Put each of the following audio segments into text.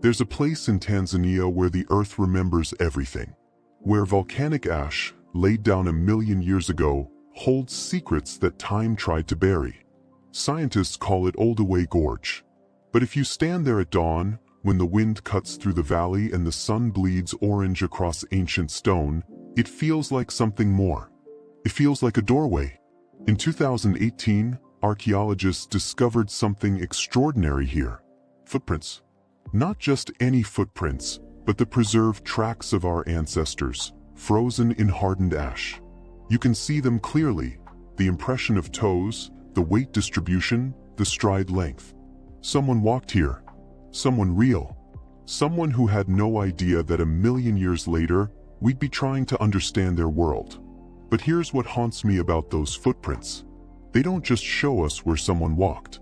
There's a place in Tanzania where the earth remembers everything, where volcanic ash, laid down 1 million years ago, holds secrets that time tried to bury. Scientists call it Oldaway Gorge. But if you stand there at dawn, when the wind cuts through the valley and the sun bleeds orange across ancient stone, it feels like something more. It feels like a doorway. In 2018, archaeologists discovered something extraordinary here. Footprints. Not just any footprints, but the preserved tracks of our ancestors, frozen in hardened ash. You can see them clearly, the impression of toes, the weight distribution, the stride length. Someone walked here. Someone real. Someone who had no idea that 1 million years later, we'd be trying to understand their world. But here's what haunts me about those footprints. They don't just show us where someone walked.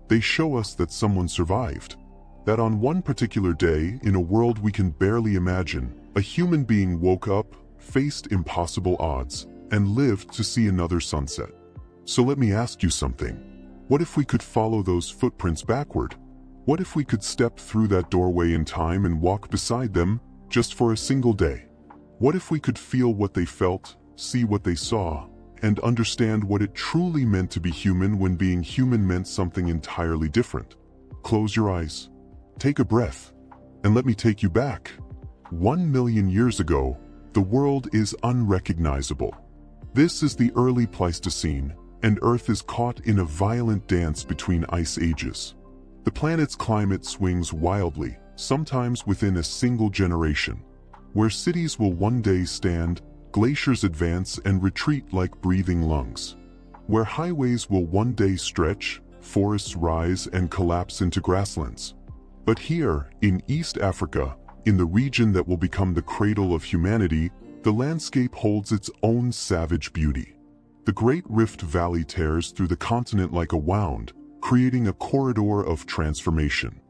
They show us that someone survived. That on one particular day, in a world we can barely imagine, a human being woke up, faced impossible odds, and lived to see another sunset. So let me ask you something. What if we could follow those footprints backward? What if we could step through that doorway in time and walk beside them, just for a single day? What if we could feel what they felt, see what they saw, and understand what it truly meant to be human when being human meant something entirely different? Close your eyes. Take a breath. And let me take you back. 1 million years ago, the world is unrecognizable. This is the early Pleistocene, and Earth is caught in a violent dance between ice ages. The planet's climate swings wildly, sometimes within a single generation. Where cities will one day stand, glaciers advance and retreat like breathing lungs. Where highways will one day stretch, forests rise and collapse into grasslands. But here, in East Africa, in the region that will become the cradle of humanity, the landscape holds its own savage beauty. The Great Rift Valley tears through the continent like a wound, creating a corridor of transformation.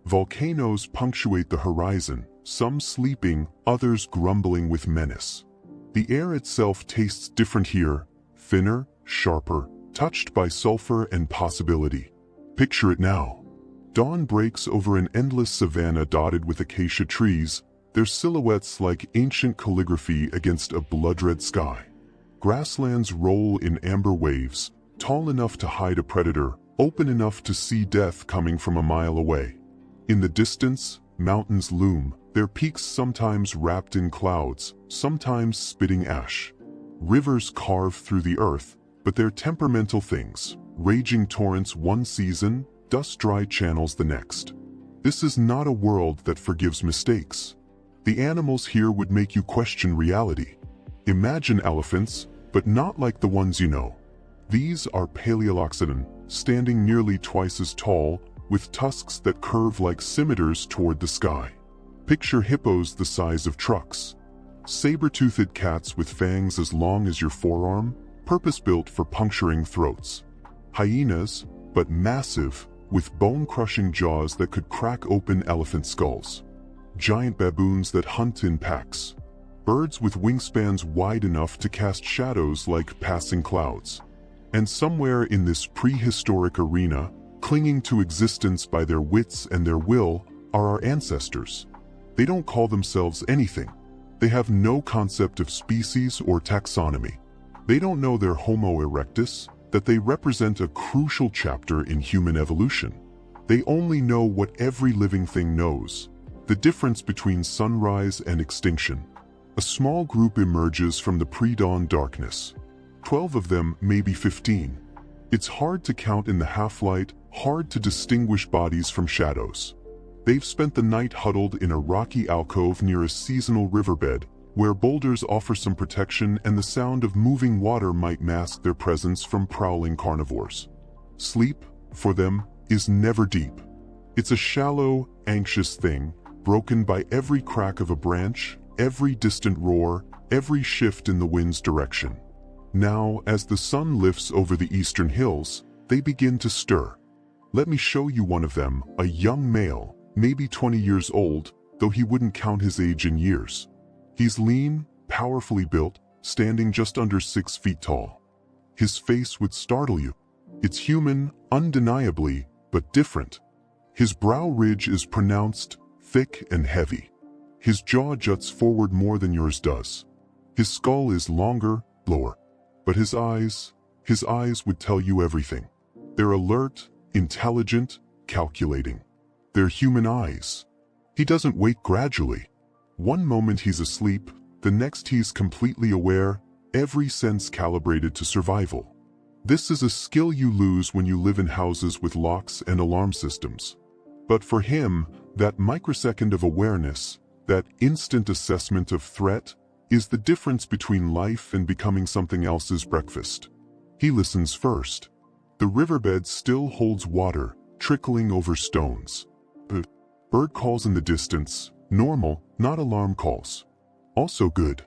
Volcanoes punctuate the horizon, some sleeping, others grumbling with menace. The air itself tastes different here, thinner, sharper, touched by sulfur and possibility. Picture it now. Dawn breaks over an endless savanna dotted with acacia trees, their silhouettes like ancient calligraphy against a blood-red sky. Grasslands roll in amber waves, tall enough to hide a predator, open enough to see death coming from a mile away. In the distance, mountains loom, their peaks sometimes wrapped in clouds, sometimes spitting ash. Rivers carve through the earth, but they're temperamental things, raging torrents one season, dust-dry channels the next. This is not a world that forgives mistakes. The animals here would make you question reality. Imagine elephants, but not like the ones you know. These are Paleoloxodon, standing nearly twice as tall, with tusks that curve like scimitars toward the sky. Picture hippos the size of trucks. Saber-toothed cats with fangs as long as your forearm, purpose-built for puncturing throats. Hyenas, but massive, with bone-crushing jaws that could crack open elephant skulls. Giant baboons that hunt in packs. Birds with wingspans wide enough to cast shadows like passing clouds. And somewhere in this prehistoric arena, clinging to existence by their wits and their will, are our ancestors. They don't call themselves anything. They have no concept of species or taxonomy. They don't know they're Homo erectus, that they represent a crucial chapter in human evolution. They only know what every living thing knows, the difference between sunrise and extinction. A small group emerges from the pre-dawn darkness. 12 of them, maybe 15. It's hard to count in the half-light, hard to distinguish bodies from shadows. They've spent the night huddled in a rocky alcove near a seasonal riverbed, where boulders offer some protection and the sound of moving water might mask their presence from prowling carnivores. Sleep, for them, is never deep. It's a shallow, anxious thing, broken by every crack of a branch, every distant roar, every shift in the wind's direction. Now, as the sun lifts over the eastern hills, they begin to stir. Let me show you one of them, a young male, maybe 20 years old, though he wouldn't count his age in years. He's lean, powerfully built, standing just under 6 feet tall. His face would startle you. It's human, undeniably, but different. His brow ridge is pronounced, thick and heavy. His jaw juts forward more than yours does. His skull is longer, lower. But his eyes would tell you everything. They're alert, intelligent, calculating. They're human eyes. He doesn't wake gradually. One moment he's asleep, the next he's completely aware, every sense calibrated to survival. This is a skill you lose when you live in houses with locks and alarm systems. But for him, that microsecond of awareness, that instant assessment of threat, is the difference between life and becoming something else's breakfast. He listens first. The riverbed still holds water, trickling over stones. A bird calls in the distance, normal, not alarm calls. Also good.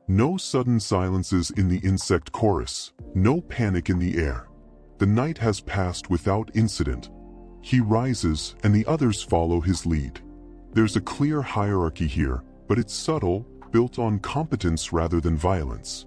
No sudden silences in the insect chorus, no panic in the air. The night has passed without incident. He rises and the others follow his lead. There's a clear hierarchy here, but it's subtle, built on competence rather than violence.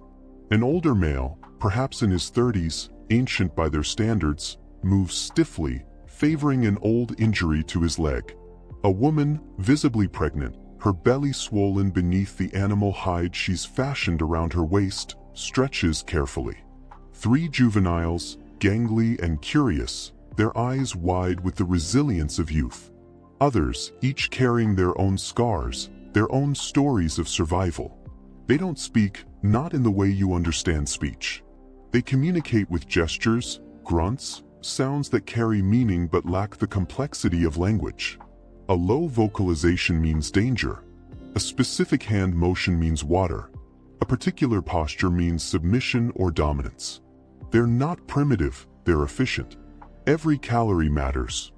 An older male, perhaps in his 30s, ancient by their standards, moves stiffly, favoring an old injury to his leg. A woman, visibly pregnant, her belly swollen beneath the animal hide she's fashioned around her waist, stretches carefully. 3 juveniles, gangly and curious, their eyes wide with the resilience of youth. Others, each carrying their own scars, their own stories of survival. They don't speak, not in the way you understand speech. They communicate with gestures, grunts, sounds that carry meaning but lack the complexity of language. A low vocalization means danger. A specific hand motion means water. A particular posture means submission or dominance. They're not primitive, they're efficient. Every calorie matters.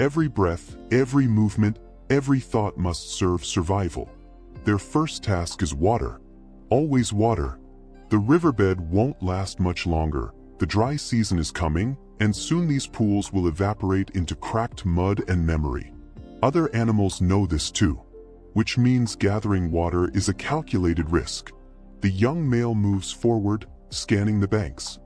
Every breath, every movement, every thought must serve survival. Their first task is water. Always water. The riverbed won't last much longer. The dry season is coming, and soon these pools will evaporate into cracked mud and memory. Other animals know this too, which means gathering water is a calculated risk. The young male moves forward, scanning the banks.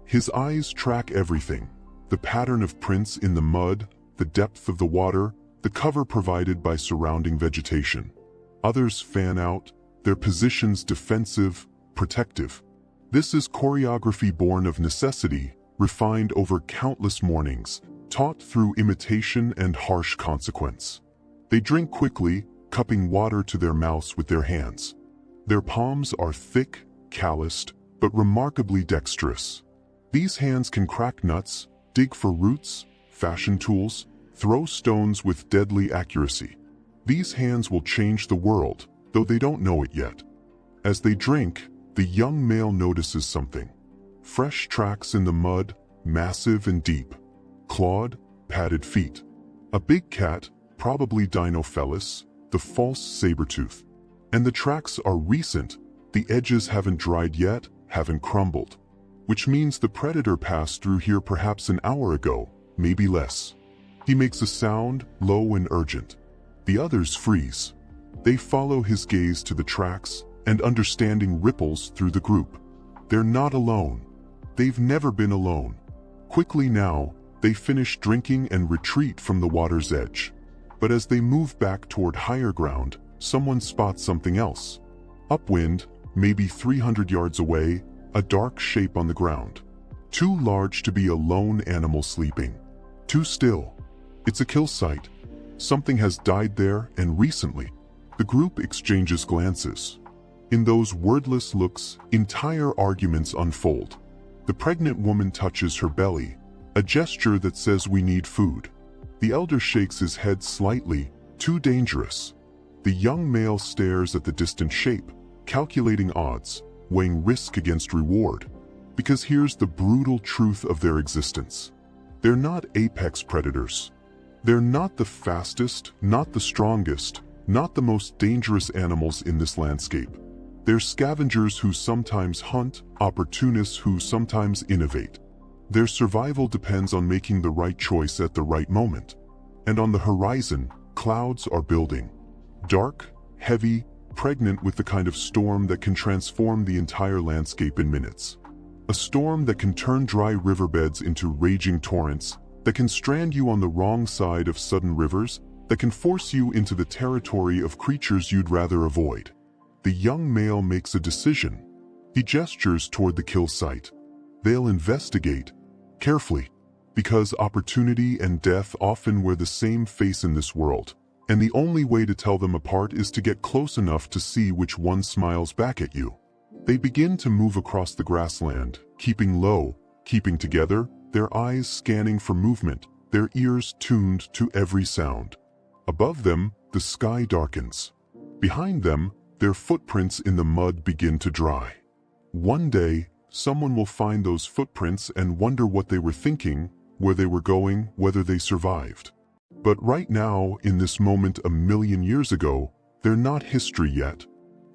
His eyes track everything: the pattern of prints in the mud, the depth of the water, the cover provided by surrounding vegetation. Others fan out, their positions defensive, protective. This is choreography born of necessity, refined over countless mornings, taught through imitation and harsh consequence. They drink quickly, cupping water to their mouths with their hands. Their palms are thick, calloused, but remarkably dexterous. These hands can crack nuts, dig for roots, fashion tools, throw stones with deadly accuracy. These hands will change the world, though they don't know it yet. As they drink, the young male notices something. Fresh tracks in the mud, massive and deep. Clawed, padded feet. A big cat, probably Dinofelis, the false saber-tooth. And the tracks are recent, the edges haven't dried yet, haven't crumbled. Which means the predator passed through here perhaps an hour ago, maybe less. He makes a sound, low and urgent. The others freeze. They follow his gaze to the tracks, and understanding ripples through the group. They're not alone. They've never been alone. Quickly now, they finish drinking and retreat from the water's edge. But as they move back toward higher ground, someone spots something else. Upwind, maybe 300 yards away, a dark shape on the ground. Too large to be a lone animal sleeping. Too still. It's a kill site. Something has died there, and recently. The group exchanges glances. In those wordless looks, entire arguments unfold. The pregnant woman touches her belly, a gesture that says we need food. The elder shakes his head slightly, too dangerous. The young male stares at the distant shape, calculating odds, weighing risk against reward. Because here's the brutal truth of their existence. They're not apex predators. They're not the fastest, not the strongest, not the most dangerous animals in this landscape. They're scavengers who sometimes hunt, opportunists who sometimes innovate. Their survival depends on making the right choice at the right moment. And on the horizon, clouds are building. Dark, heavy, pregnant with the kind of storm that can transform the entire landscape in minutes. A storm that can turn dry riverbeds into raging torrents, that can strand you on the wrong side of sudden rivers, that can force you into the territory of creatures you'd rather avoid. The young male makes a decision. He gestures toward the kill site. They'll investigate carefully, because opportunity and death often wear the same face in this world, and the only way to tell them apart is to get close enough to see which one smiles back at you. They begin to move across the grassland, keeping low, keeping together, their eyes scanning for movement, their ears tuned to every sound. Above them, the sky darkens. Behind them, their footprints in the mud begin to dry. One day, someone will find those footprints and wonder what they were thinking, where they were going, whether they survived. But right now, in this moment 1,000,000 years ago, they're not history yet.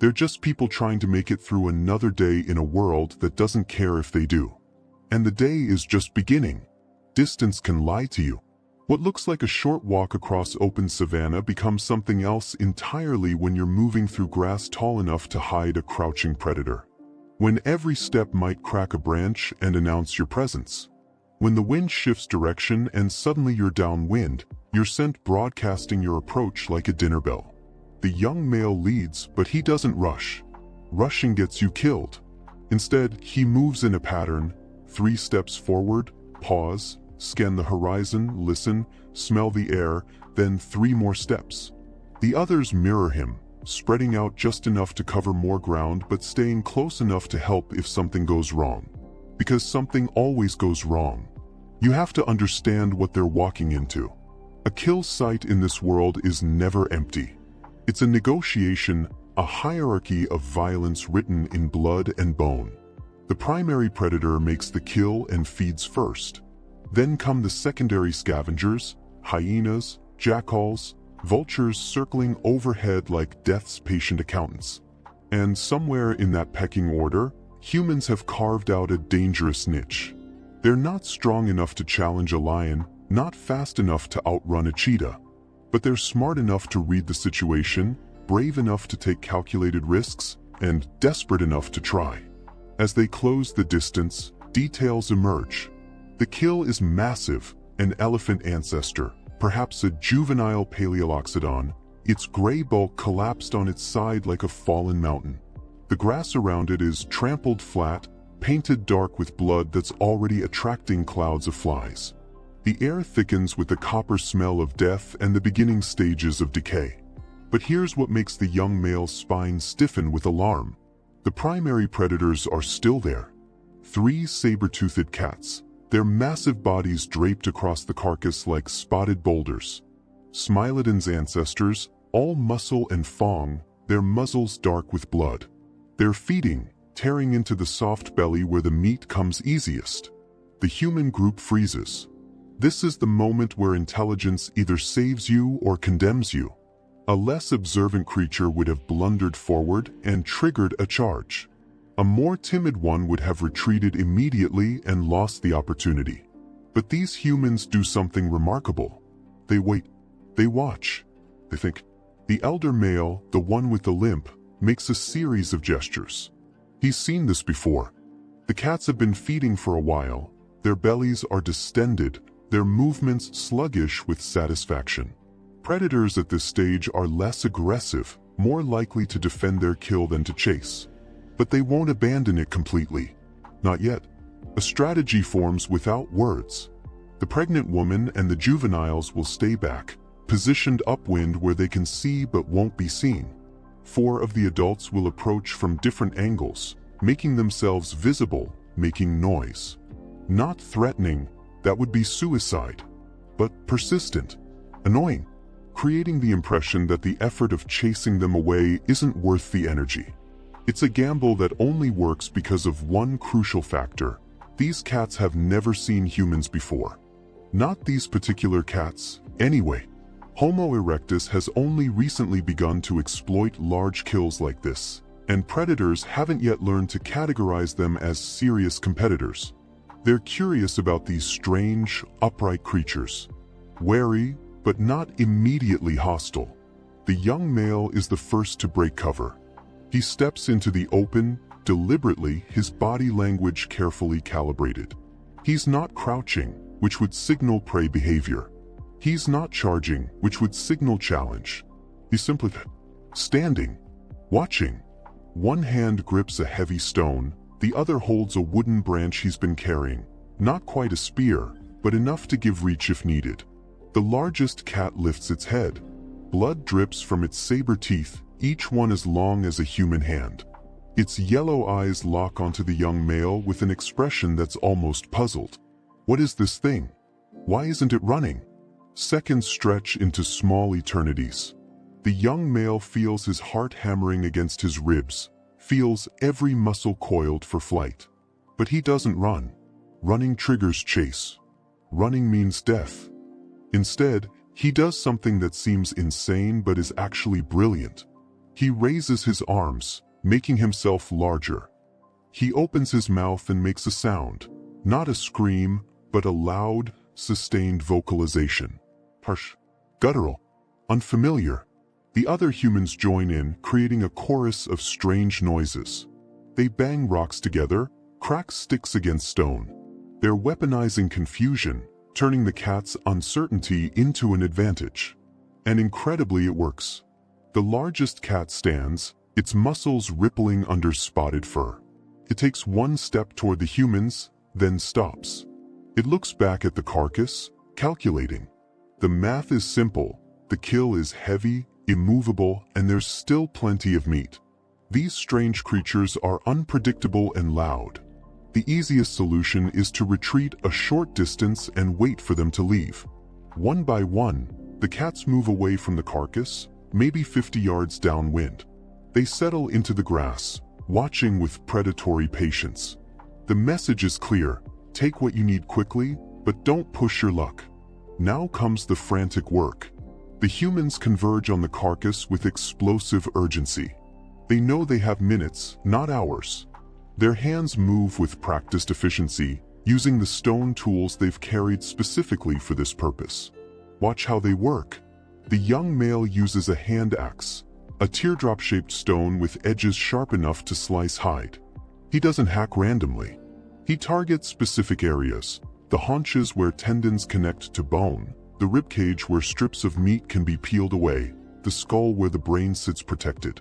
They're just people trying to make it through another day in a world that doesn't care if they do. And the day is just beginning. Distance can lie to you. What looks like a short walk across open savanna becomes something else entirely when you're moving through grass tall enough to hide a crouching predator. When every step might crack a branch and announce your presence. When the wind shifts direction and suddenly you're downwind, your scent broadcasting your approach like a dinner bell. The young male leads, but he doesn't rush. Rushing gets you killed. Instead, he moves in a pattern, 3 steps forward, pause, scan the horizon, listen, smell the air, then 3 more steps. The others mirror him, spreading out just enough to cover more ground but staying close enough to help if something goes wrong. Because something always goes wrong. You have to understand what they're walking into. A kill site in this world is never empty. It's a negotiation, a hierarchy of violence written in blood and bone. The primary predator makes the kill and feeds first. Then come the secondary scavengers, hyenas, jackals, vultures circling overhead like death's patient accountants. And somewhere in that pecking order, humans have carved out a dangerous niche. They're not strong enough to challenge a lion, not fast enough to outrun a cheetah. But they're smart enough to read the situation, brave enough to take calculated risks, and desperate enough to try. As they close the distance, details emerge. The kill is massive, an elephant ancestor, perhaps a juvenile Paleoloxodon, its gray bulk collapsed on its side like a fallen mountain. The grass around it is trampled flat, painted dark with blood that's already attracting clouds of flies. The air thickens with the copper smell of death and the beginning stages of decay. But here's what makes the young male's spine stiffen with alarm. The primary predators are still there. 3 saber-toothed cats, their massive bodies draped across the carcass like spotted boulders. Smilodon's ancestors, all muscle and fang, their muzzles dark with blood. They're feeding, tearing into the soft belly where the meat comes easiest. The human group freezes. This is the moment where intelligence either saves you or condemns you. A less observant creature would have blundered forward and triggered a charge. A more timid one would have retreated immediately and lost the opportunity. But these humans do something remarkable. They wait. They watch. They think. The elder male, the one with the limp, makes a series of gestures. He's seen this before. The cats have been feeding for a while. Their bellies are distended, their movements sluggish with satisfaction. Predators at this stage are less aggressive, more likely to defend their kill than to chase. But they won't abandon it completely. Not yet. A strategy forms without words. The pregnant woman and the juveniles will stay back, positioned upwind where they can see but won't be seen. 4 of the adults will approach from different angles, making themselves visible, making noise. Not threatening, that would be suicide. But persistent, annoying, creating the impression that the effort of chasing them away isn't worth the energy. It's a gamble that only works because of one crucial factor. These cats have never seen humans before. Not these particular cats, anyway. Homo erectus has only recently begun to exploit large kills like this, and predators haven't yet learned to categorize them as serious competitors. They're curious about these strange, upright creatures. Wary, but not immediately hostile. The young male is the first to break cover. He steps into the open, deliberately, his body language carefully calibrated. He's not crouching, which would signal prey behavior. He's not charging, which would signal challenge. He's simply standing, watching. One hand grips a heavy stone, the other holds a wooden branch he's been carrying. Not quite a spear, but enough to give reach if needed. The largest cat lifts its head. Blood drips from its saber teeth, each one as long as a human hand. Its yellow eyes lock onto the young male with an expression that's almost puzzled. What is this thing? Why isn't it running? Seconds stretch into small eternities. The young male feels his heart hammering against his ribs, feels every muscle coiled for flight. But he doesn't run. Running triggers chase. Running means death. Instead, he does something that seems insane but is actually brilliant. He raises his arms, making himself larger. He opens his mouth and makes a sound, not a scream, but a loud, sustained vocalization. Harsh, guttural, unfamiliar. The other humans join in, creating a chorus of strange noises. They bang rocks together, crack sticks against stone. They're weaponizing confusion, turning the cat's uncertainty into an advantage. And incredibly, it works. The largest cat stands, its muscles rippling under spotted fur. It takes one step toward the humans, then stops. It looks back at the carcass, calculating. The math is simple. The kill is heavy, immovable, and there's still plenty of meat. These strange creatures are unpredictable and loud. The easiest solution is to retreat a short distance and wait for them to leave. One by one, the cats move away from the carcass, maybe 50 yards downwind. They settle into the grass, watching with predatory patience. The message is clear: take what you need quickly, but don't push your luck. Now comes the frantic work. The humans converge on the carcass with explosive urgency. They know they have minutes, not hours. Their hands move with practiced efficiency, using the stone tools they've carried specifically for this purpose. Watch how they work. The young male uses a hand axe, a teardrop-shaped stone with edges sharp enough to slice hide. He doesn't hack randomly. He targets specific areas: the haunches where tendons connect to bone, the ribcage where strips of meat can be peeled away, the skull where the brain sits protected.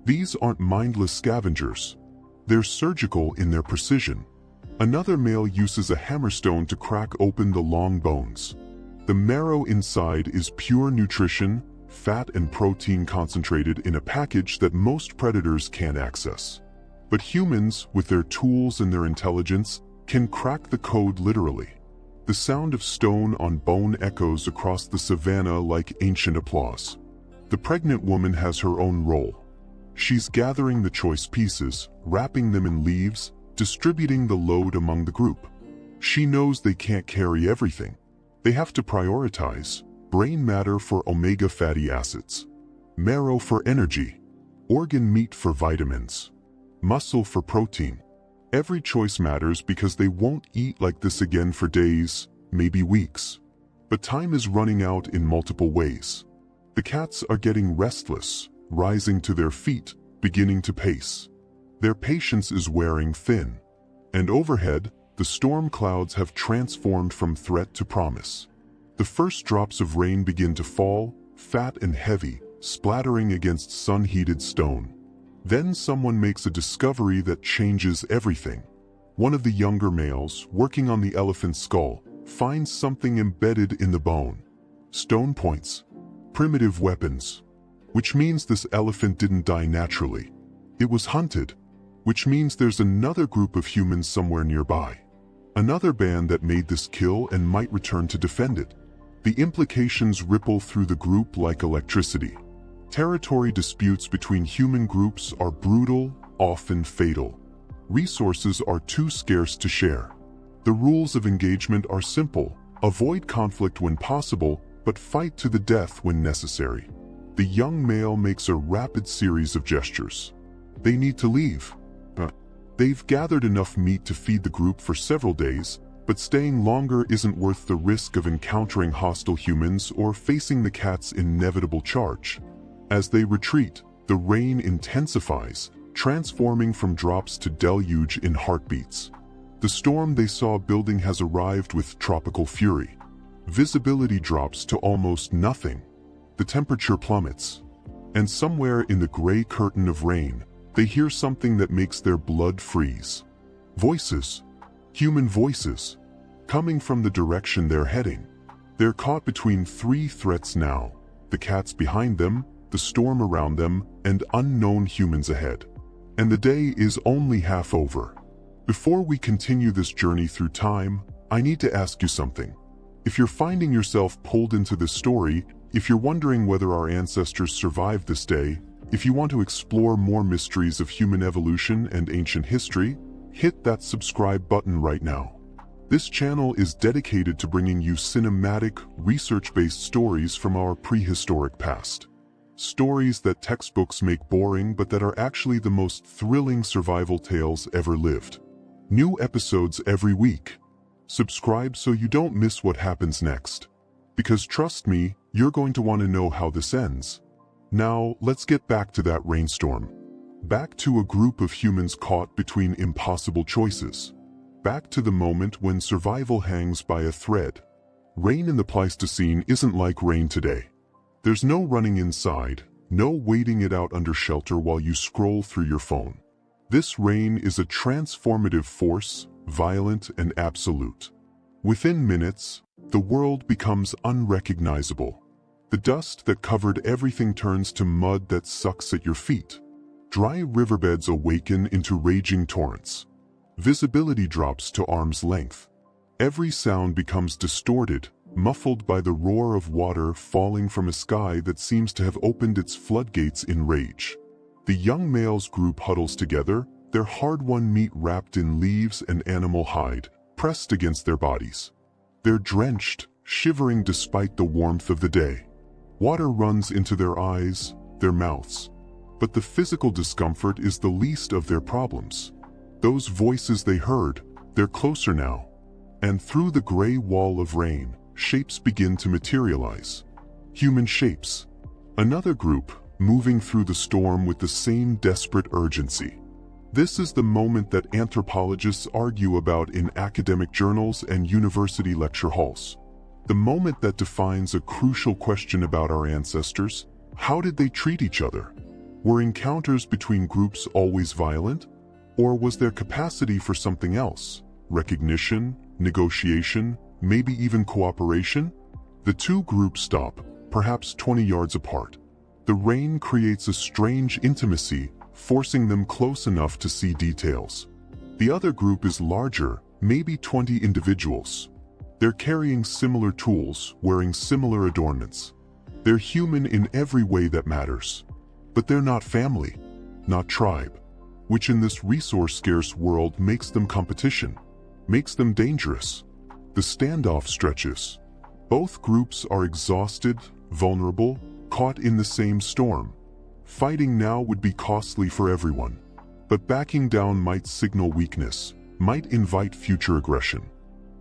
These aren't mindless scavengers. They're surgical in their precision. Another male uses a hammerstone to crack open the long bones. The marrow inside is pure nutrition, fat and protein concentrated in a package that most predators can't access. But humans, with their tools and their intelligence, can crack the code literally. The sound of stone on bone echoes across the savanna like ancient applause. The pregnant woman has her own role. She's gathering the choice pieces, wrapping them in leaves, distributing the load among the group. She knows they can't carry everything. They have to prioritize: brain matter for omega fatty acids, marrow for energy, organ meat for vitamins, muscle for protein. Every choice matters because they won't eat like this again for days, maybe weeks. But time is running out in multiple ways. The cats are getting restless, rising to their feet, beginning to pace. Their patience is wearing thin. And overhead, the storm clouds have transformed from threat to promise. The first drops of rain begin to fall, fat and heavy, splattering against sun-heated stone. Then someone makes a discovery that changes everything. One of the younger males, working on the elephant's skull, finds something embedded in the bone. Stone points. Primitive weapons. Which means this elephant didn't die naturally. It was hunted. Which means there's another group of humans somewhere nearby. Another band that made this kill and might return to defend it. The implications ripple through the group like electricity. Territory disputes between human groups are brutal, often fatal. Resources are too scarce to share. The rules of engagement are simple: avoid conflict when possible, but fight to the death when necessary. The young male makes a rapid series of gestures. They need to leave. They've gathered enough meat to feed the group for several days, but staying longer isn't worth the risk of encountering hostile humans or facing the cat's inevitable charge. As they retreat, the rain intensifies, transforming from drops to deluge in heartbeats. The storm they saw building has arrived with tropical fury. Visibility drops to almost nothing. The temperature plummets. And somewhere in the gray curtain of rain, they hear something that makes their blood freeze. Voices. Human voices. Coming from the direction they're heading. They're caught between three threats now: the cats behind them, the storm around them, and unknown humans ahead. And the day is only half over. Before we continue this journey through time, I need to ask you something. If you're finding yourself pulled into this story, if you're wondering whether our ancestors survived this day, if you want to explore more mysteries of human evolution and ancient history, hit that subscribe button right now. This channel is dedicated to bringing you cinematic, research-based stories from our prehistoric past. Stories that textbooks make boring but that are actually the most thrilling survival tales ever lived. New episodes every week. Subscribe so you don't miss what happens next. Because trust me, you're going to want to know how this ends. Now, let's get back to that rainstorm. Back to a group of humans caught between impossible choices. Back to the moment when survival hangs by a thread. Rain in the Pleistocene isn't like rain today. There's no running inside, no waiting it out under shelter while you scroll through your phone. This rain is a transformative force, violent and absolute. Within minutes, the world becomes unrecognizable. The dust that covered everything turns to mud that sucks at your feet. Dry riverbeds awaken into raging torrents. Visibility drops to arm's length. Every sound becomes distorted, muffled by the roar of water falling from a sky that seems to have opened its floodgates in rage. The young males group huddles together, their hard-won meat wrapped in leaves and animal hide, pressed against their bodies. They're drenched, shivering despite the warmth of the day. Water runs into their eyes, their mouths. But the physical discomfort is the least of their problems. Those voices they heard, they're closer now. And through the gray wall of rain, shapes begin to materialize. Human shapes. Another group, moving through the storm with the same desperate urgency. This is the moment that anthropologists argue about in academic journals and university lecture halls. The moment that defines a crucial question about our ancestors: how did they treat each other? Were encounters between groups always violent? Or was there capacity for something else? Recognition, negotiation, maybe even cooperation? The two groups stop, perhaps 20 yards apart. The rain creates a strange intimacy, forcing them close enough to see details. The other group is larger, maybe 20 individuals. They're carrying similar tools, wearing similar adornments. They're human in every way that matters. But they're not family, not tribe, which in this resource-scarce world makes them competition, makes them dangerous. The standoff stretches. Both groups are exhausted, vulnerable, caught in the same storm. Fighting now would be costly for everyone. But backing down might signal weakness, might invite future aggression.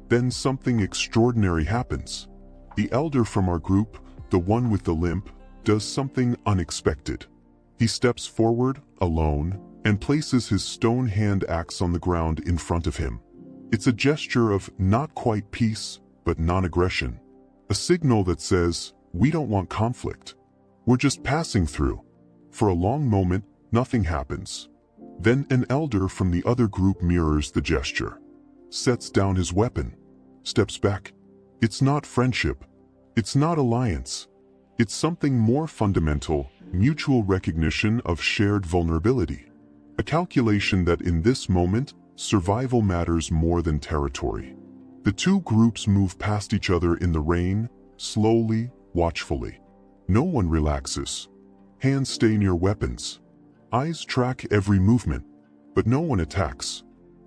Then something extraordinary happens. The elder from our group, the one with the limp, does something unexpected. He steps forward, alone, and places his stone hand axe on the ground in front of him. It's a gesture of not quite peace, but non-aggression. A signal that says, we don't want conflict. We're just passing through. For a long moment, nothing happens. Then an elder from the other group mirrors the gesture, sets down his weapon, steps back. It's not friendship. It's not alliance. It's something more fundamental, mutual recognition of shared vulnerability. A calculation that in this moment, survival matters more than territory. The two groups move past each other in the rain, slowly, watchfully. No one relaxes. Hands stay near weapons. Eyes track every movement, but no one attacks.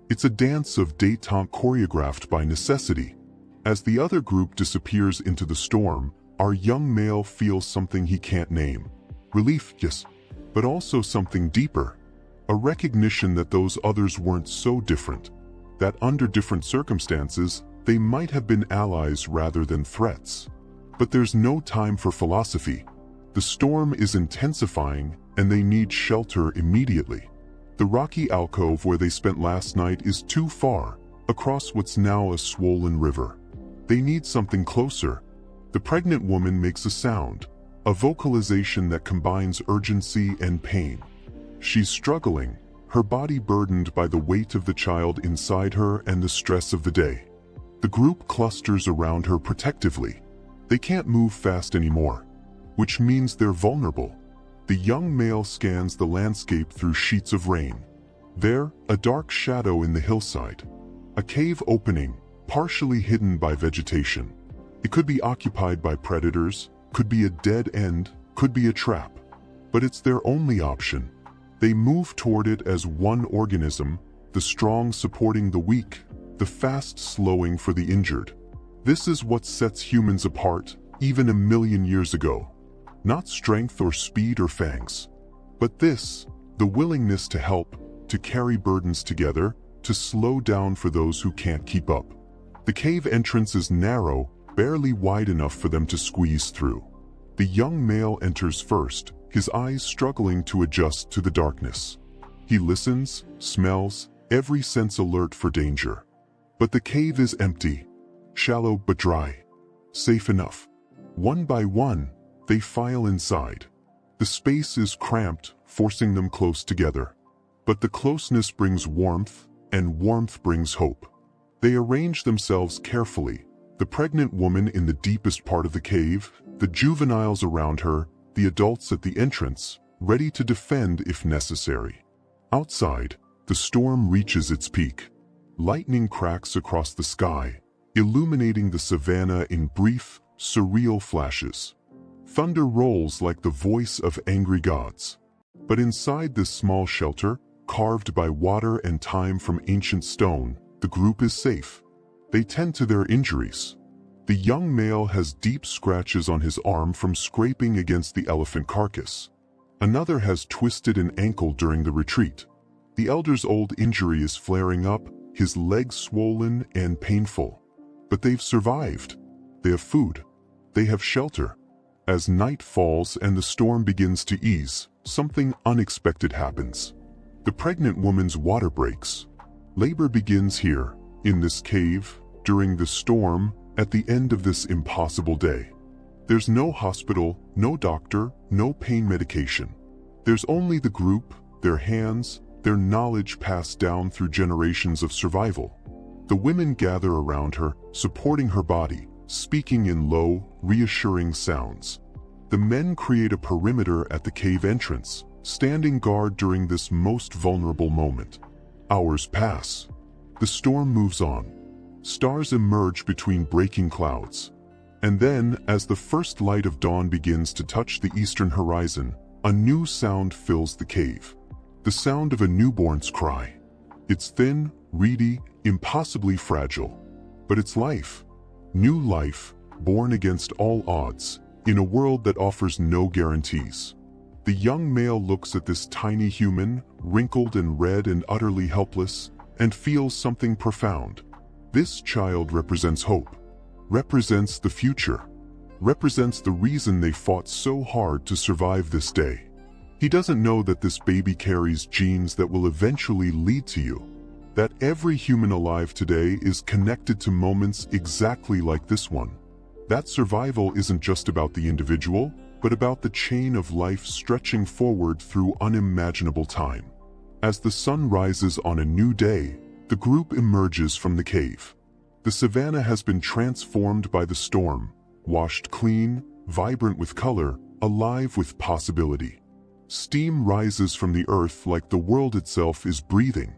It's a dance of détente choreographed by necessity. As the other group disappears into the storm, our young male feels something he can't name. Relief, yes, but also something deeper. A recognition that those others weren't so different, that under different circumstances, they might have been allies rather than threats. But there's no time for philosophy. The storm is intensifying, and they need shelter immediately. The rocky alcove where they spent last night is too far, across what's now a swollen river. They need something closer. The pregnant woman makes a sound, a vocalization that combines urgency and pain. She's struggling, her body burdened by the weight of the child inside her and the stress of the day. The group clusters around her protectively. They can't move fast anymore, which means they're vulnerable. The young male scans the landscape through sheets of rain. There, a dark shadow in the hillside. A cave opening, partially hidden by vegetation. It could be occupied by predators, could be a dead end, could be a trap. But it's their only option. They move toward it as one organism, the strong supporting the weak, the fast slowing for the injured. This is what sets humans apart, even a million years ago. Not strength or speed or fangs, but this, the willingness to help, to carry burdens together, to slow down for those who can't keep up. The cave entrance is narrow, barely wide enough for them to squeeze through. The young male enters first, his eyes struggling to adjust to the darkness. He listens, smells, every sense alert for danger. But the cave is empty, shallow but dry, safe enough. One by one, they file inside. The space is cramped, forcing them close together. But the closeness brings warmth, and warmth brings hope. They arrange themselves carefully, the pregnant woman in the deepest part of the cave, the juveniles around her, the adults at the entrance, ready to defend if necessary. Outside, the storm reaches its peak. Lightning cracks across the sky, illuminating the savanna in brief, surreal flashes. Thunder rolls like the voice of angry gods. But inside this small shelter, carved by water and time from ancient stone, the group is safe. They tend to their injuries. The young male has deep scratches on his arm from scraping against the elephant carcass. Another has twisted an ankle during the retreat. The elder's old injury is flaring up, his legs swollen and painful. But they've survived. They have food. They have shelter. As night falls and the storm begins to ease, something unexpected happens. The pregnant woman's water breaks. Labor begins here, in this cave, during the storm, at the end of this impossible day. There's no hospital, no doctor, no pain medication. There's only the group, their hands, their knowledge passed down through generations of survival. The women gather around her, supporting her body, speaking in low, reassuring sounds. The men create a perimeter at the cave entrance, standing guard during this most vulnerable moment. Hours pass. The storm moves on. Stars emerge between breaking clouds. And then, as the first light of dawn begins to touch the eastern horizon, a new sound fills the cave. The sound of a newborn's cry. It's thin, reedy, impossibly fragile. But it's life. New life, born against all odds, in a world that offers no guarantees. The young male looks at this tiny human, wrinkled and red and utterly helpless, and feels something profound. This child represents hope, represents the future, represents the reason they fought so hard to survive this day. He doesn't know that this baby carries genes that will eventually lead to you, that every human alive today is connected to moments exactly like this one. That survival isn't just about the individual, but about the chain of life stretching forward through unimaginable time. As the sun rises on a new day, the group emerges from the cave. The savanna has been transformed by the storm, washed clean, vibrant with color, alive with possibility. Steam rises from the earth like the world itself is breathing.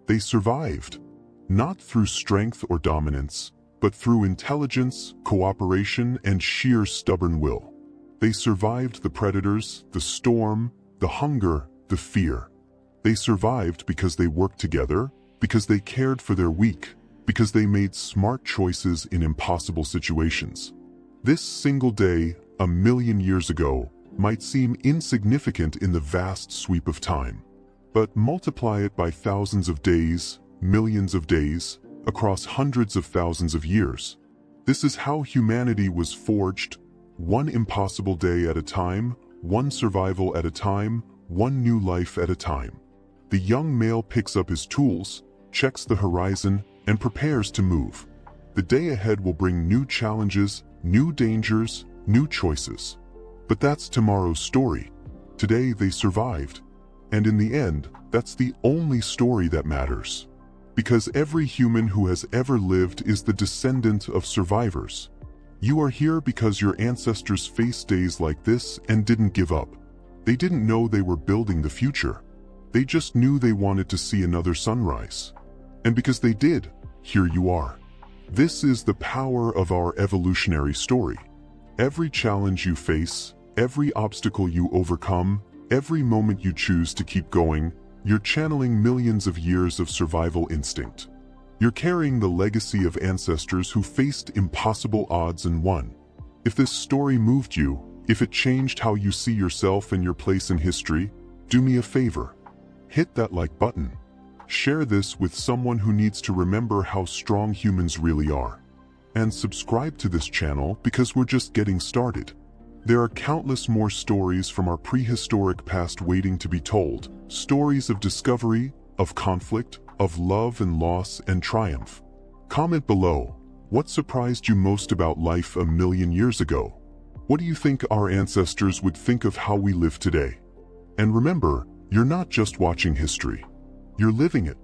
They survived, not through strength or dominance, but through intelligence, cooperation, and sheer stubborn will. They survived the predators, the storm, the hunger, the fear. They survived because they worked together, because they cared for their weak, because they made smart choices in impossible situations. This single day, a million years ago, might seem insignificant in the vast sweep of time. But multiply it by thousands of days, millions of days, across hundreds of thousands of years. This is how humanity was forged, one impossible day at a time, one survival at a time, one new life at a time. The young male picks up his tools, checks the horizon, and prepares to move. The The day ahead will bring new challenges, new dangers, new choices. But that's tomorrow's story. Today they survived. And in the end, that's the only story that matters. Because every human who has ever lived is the descendant of survivors. You are here because your ancestors faced days like this and didn't give up. They didn't know they were building the future. They just knew they wanted to see another sunrise. And because they did, here you are. This is the power of our evolutionary story. Every challenge you face, every obstacle you overcome, every moment you choose to keep going, you're channeling millions of years of survival instinct. You're carrying the legacy of ancestors who faced impossible odds and won. If this story moved you, if it changed how you see yourself and your place in history, do me a favor. Hit that like button. Share this with someone who needs to remember how strong humans really are. And subscribe to this channel because we're just getting started. There are countless more stories from our prehistoric past waiting to be told. Stories of discovery, of conflict, of love and loss and triumph. Comment below, what surprised you most about life a million years ago? What do you think our ancestors would think of how we live today? And remember, you're not just watching history. You're living it.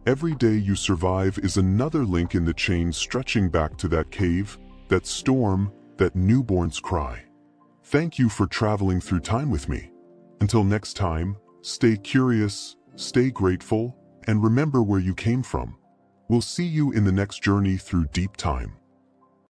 Every day you survive is another link in the chain stretching back to that cave, that storm, that newborn's cry. Thank you for traveling through time with me. Until next time, stay curious, stay grateful, and remember where you came from. We'll see you in the next journey through deep time.